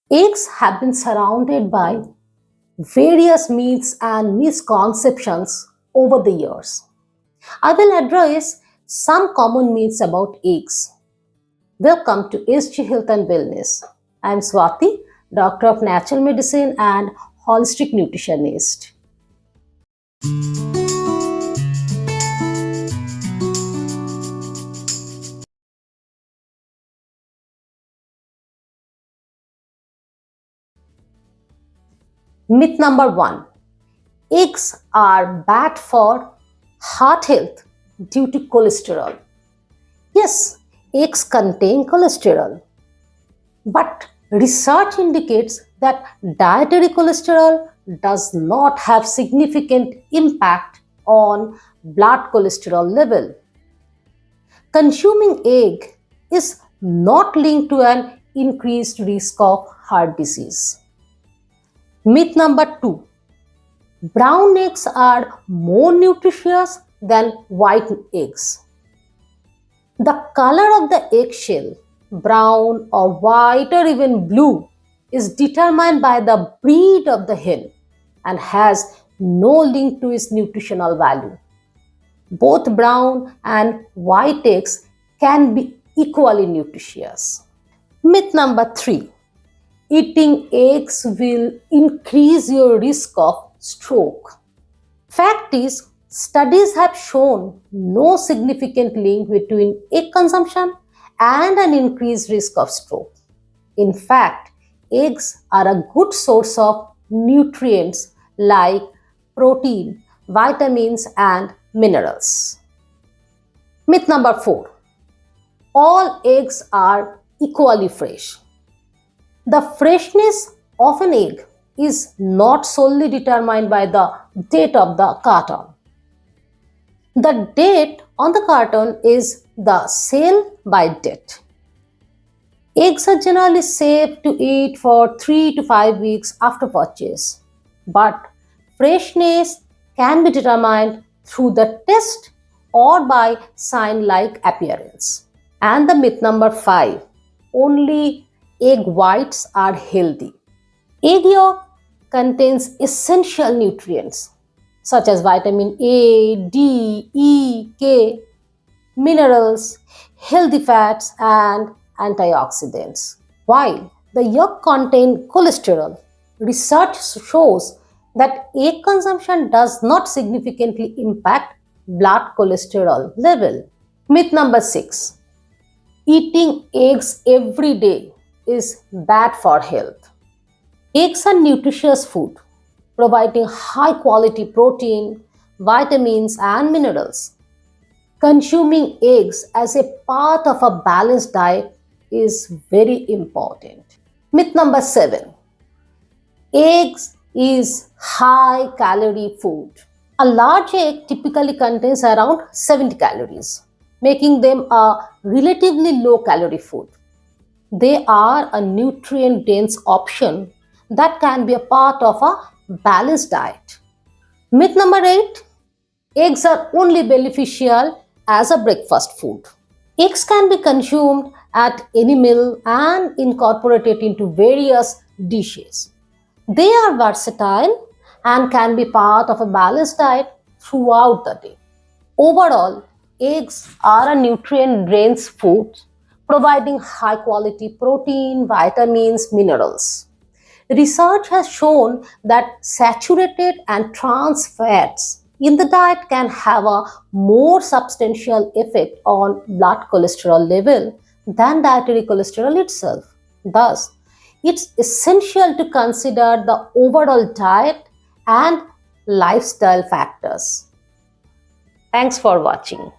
Eggs have been surrounded by various myths and misconceptions over the years. I will address some common myths about eggs. Welcome to SG Health and Wellness. I am Swati, Doctor of Natural Medicine and Holistic Nutritionist. Myth number one: eggs are bad for heart health due to cholesterol. Yes, eggs contain cholesterol, but research indicates that dietary cholesterol does not have significant impact on blood cholesterol level. Consuming egg is not linked to an increased risk of heart disease. Myth number two: brown eggs are more nutritious than white eggs. The color of the eggshell, brown or white or even blue, is determined by the breed of the hen and has no link to its nutritional value. Both brown and white eggs can be equally nutritious. Myth number three: eating eggs will increase your risk of stroke. Fact is, studies have shown no significant link between egg consumption and an increased risk of stroke. In fact, eggs are a good source of nutrients like protein, vitamins, and minerals. Myth number four: all eggs are equally fresh. The freshness of an egg is not solely determined by the date of the carton. The date on the carton is the sale by date. Eggs are generally safe to eat for 3 to 5 weeks after purchase, but freshness can be determined through the test or by sign like appearance. And the myth number 5: only egg whites are healthy. Egg yolk contains essential nutrients such as vitamin A, D, E, K, minerals, healthy fats, and antioxidants. While the yolk contains cholesterol, research shows that egg consumption does not significantly impact blood cholesterol level. Myth number 6: eating eggs every day is bad for health. Eggs are nutritious food, providing high quality protein, vitamins, and minerals. Consuming eggs as a part of a balanced diet is very important. Myth number 7: eggs is high calorie food. A large egg typically contains around 70 calories, making them a relatively low calorie food. They are a nutrient dense option that can be a part of a balanced diet. Myth number 8: eggs are only beneficial as a breakfast food. Eggs can be consumed at any meal and incorporated into various dishes. They are versatile and can be part of a balanced diet throughout the day. Overall, eggs are a nutrient dense food providing high quality protein, vitamins, minerals. Research has shown that saturated and trans fats in the diet can have a more substantial effect on blood cholesterol level than dietary cholesterol itself. Thus, it's essential to consider the overall diet and lifestyle factors. Thanks for watching.